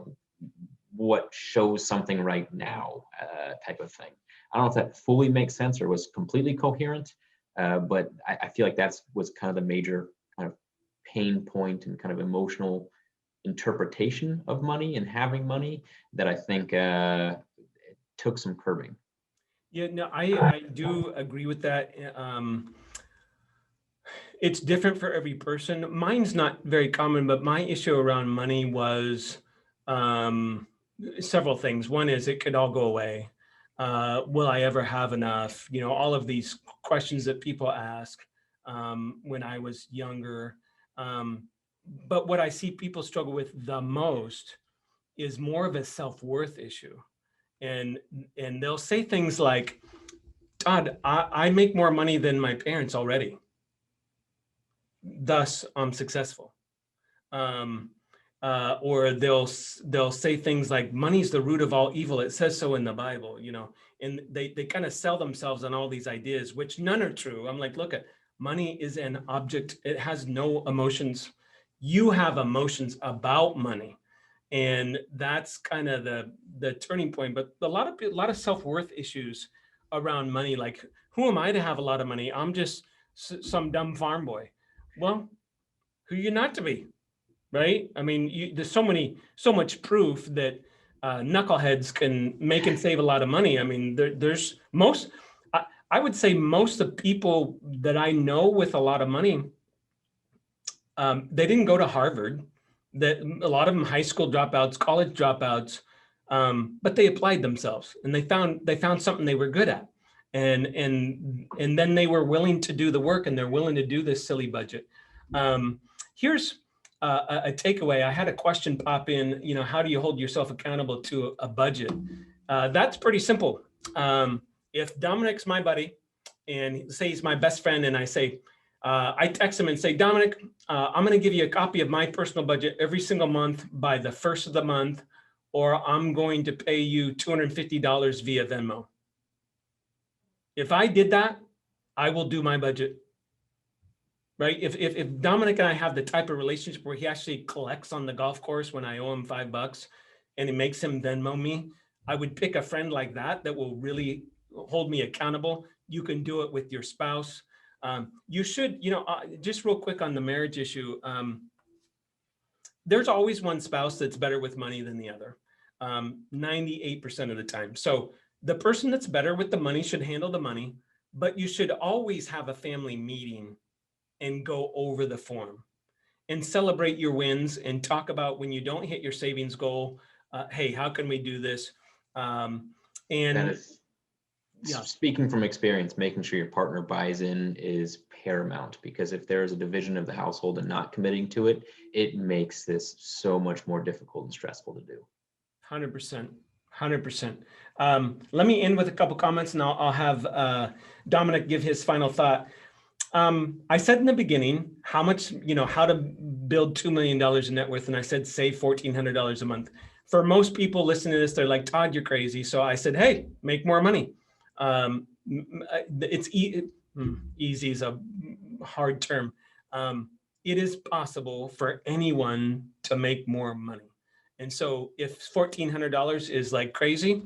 what shows something right now type of thing. I don't know if that fully makes sense or was completely coherent, but I feel like that's was kind of the major kind of pain point and kind of emotional interpretation of money and having money that I think it took some curbing. Yeah, no, I do agree with that. It's different for every person. Mine's not very common, but my issue around money was several things. One is it could all go away. Will I ever have enough? You know, all of these questions that people ask when I was younger. But what I see people struggle with the most is more of a self-worth issue. And they'll say things like, Todd, I make more money than my parents already. Thus, I'm successful. Or they'll say things like, money's the root of all evil. It says so in the Bible, you know, and they kind of sell themselves on all these ideas, which none are true. I'm like, look, money is an object. It has no emotions. You have emotions about money. And that's kind of the turning point. But a lot of self-worth issues around money, like, who am I to have a lot of money? I'm just some dumb farm boy. Well, who are you not to be? Right? I mean, there's so much proof that knuckleheads can make and save a lot of money. I mean, there's I would say most of the people that I know with a lot of money, they didn't go to Harvard. That a lot of them high school dropouts, college dropouts, but they applied themselves and they found something they were good at, and then they were willing to do the work and they're willing to do this silly budget. Here's a takeaway. I had a question pop in. You know, how do you hold yourself accountable to a budget? That's pretty simple. If Dominic's my buddy, and say he's my best friend, and I say, I text him and say, Dominic, I'm going to give you a copy of my personal budget every single month by the first of the month, or I'm going to pay you $250 via Venmo. If I did that, I will do my budget. Right? If Dominic and I have the type of relationship where he actually collects on the golf course when I owe him $5 and it makes him Venmo me, I would pick a friend like that will really hold me accountable. You can do it with your spouse. You should, you know, just real quick on the marriage issue. There's always one spouse that's better with money than the other, 98% of the time. So the person that's better with the money should handle the money, but you should always have a family meeting and go over the form and celebrate your wins and talk about when you don't hit your savings goal. Hey, how can we do this? And that is, yeah. Speaking from experience, making sure your partner buys in is paramount, because if there is a division of the household and not committing to it, it makes this so much more difficult and stressful to do. 100%. 100%. Let me end with a couple comments and I'll have Dominic give his final thought. I said in the beginning, how much, how to build $2 million in net worth. And I said, save $1,400 a month. For most people listening to this, they're like, Todd, you're crazy. So I said, hey, make more money. It's easy is a hard term. It is possible for anyone to make more money. And so if $1,400 is like crazy,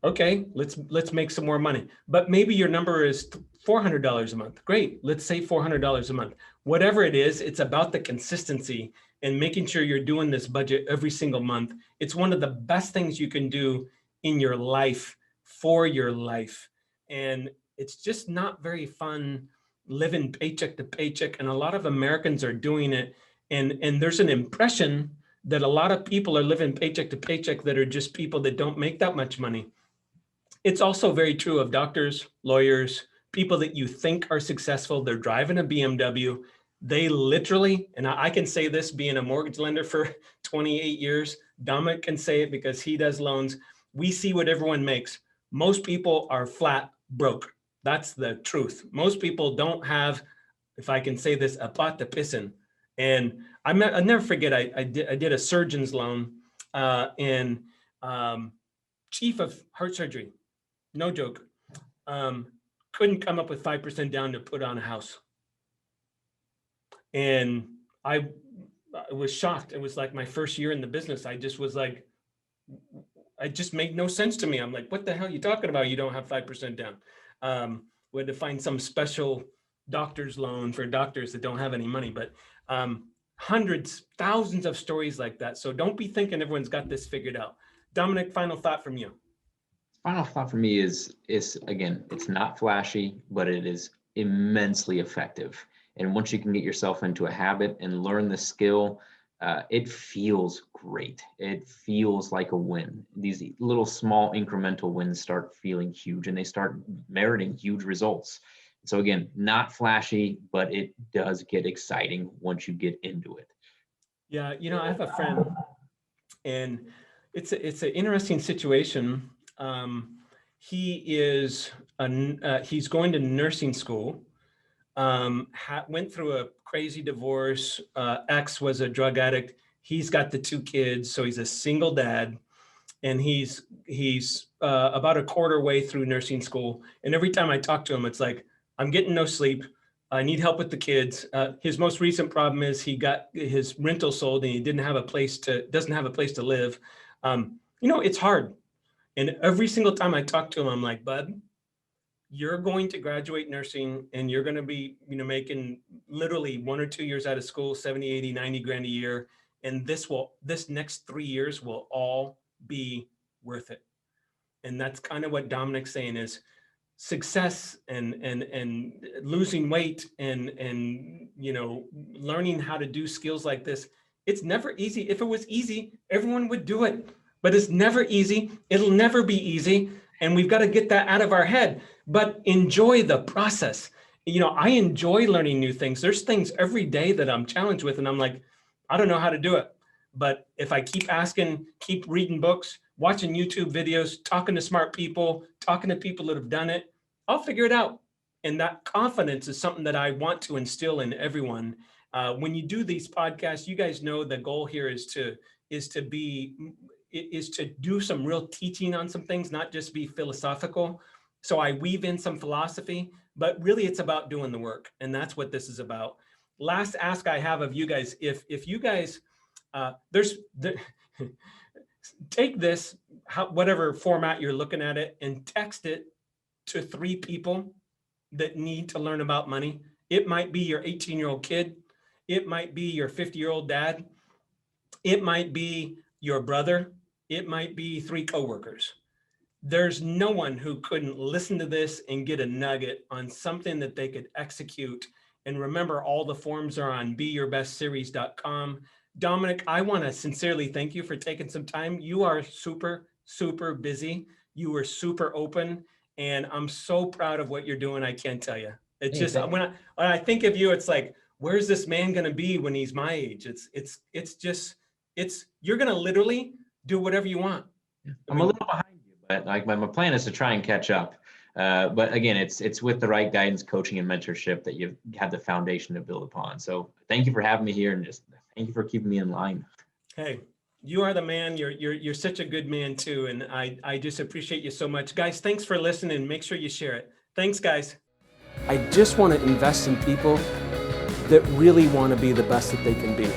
okay, let's make some more money. But maybe your number is $400 a month. Great, let's say $400 a month. Whatever it is, it's about the consistency and making sure you're doing this budget every single month. It's one of the best things you can do in your life, for your life. And it's just not very fun living paycheck to paycheck. And a lot of Americans are doing it. And there's an impression that a lot of people are living paycheck to paycheck that are just people that don't make that much money. It's also very true of doctors, lawyers, people that you think are successful. They're driving a BMW. They literally, and I can say this being a mortgage lender for 28 years, Dominic can say it because he does loans. We see what everyone makes. Most people are flat broke. That's the truth. Most people don't have, if I can say this, a pot to piss in. And I'll never forget, I did a surgeon's loan and chief of heart surgery. No joke. Couldn't come up with 5% down to put on a house. And I was shocked. It was like my first year in the business. I just was like, it just made no sense to me. I'm like, what the hell are you talking about? You don't have 5% down. We had to find some special doctor's loan for doctors that don't have any money, but hundreds, thousands of stories like that. So don't be thinking everyone's got this figured out. Dominic, final thought from you. Final thought for me is again, it's not flashy, but it is immensely effective. And once you can get yourself into a habit and learn the skill, it feels great. It feels like a win. These little small incremental wins start feeling huge and they start meriting huge results. So again, not flashy, but it does get exciting once you get into it. Yeah, I have a friend and it's an interesting situation. He's going to nursing school, went through a crazy divorce. Ex was a drug addict. He's got the 2 kids, so he's a single dad, and he's about a quarter way through nursing school. And every time I talk to him, it's like, I'm getting no sleep. I need help with the kids. His most recent problem is he got his rental sold and he doesn't have a place to live. It's hard. And every single time I talk to him, I'm like, bud, you're going to graduate nursing and you're going to be, making literally 1 or 2 years out of school, 70, 80, 90 grand a year. And this next 3 years will all be worth it. And that's kind of what Dominic's saying is success and losing weight and learning how to do skills like this. It's never easy. If it was easy, everyone would do it. But it's never easy. It'll never be easy. And we've got to get that out of our head, but enjoy the process. I enjoy learning new things. There's things every day that I'm challenged with and I'm like, I don't know how to do it. But if I keep asking, keep reading books, watching YouTube videos, talking to smart people, talking to people that have done it, I'll figure it out. And that confidence is something that I want to instill in everyone. When you do these podcasts, you guys know the goal here is to do some real teaching on some things, not just be philosophical. So I weave in some philosophy, but really it's about doing the work. And that's what this is about. Last ask I have of you guys, if you guys, take this, whatever format you're looking at it, and text it to 3 people that need to learn about money. It might be your 18-year-old kid. It might be your 50-year-old dad. It might be your brother. It might be 3 coworkers. There's no one who couldn't listen to this and get a nugget on something that they could execute. And remember, all the forms are on beyourbestseries.com. Dominic, I want to sincerely thank you for taking some time. You are super, super busy. You were super open, and I'm so proud of what you're doing. I can't tell you. It's just when I think of you, it's like, where's this man going to be when he's my age? You're going to literally do whatever you want. I'm a little behind you, but like my plan is to try and catch up. But again, it's with the right guidance, coaching, and mentorship that you have the foundation to build upon. So thank you for having me here, and just thank you for keeping me in line. Hey, you are the man. You're such a good man too. And I just appreciate you so much. Guys, thanks for listening. Make sure you share it. Thanks, guys. I just want to invest in people that really want to be the best that they can be.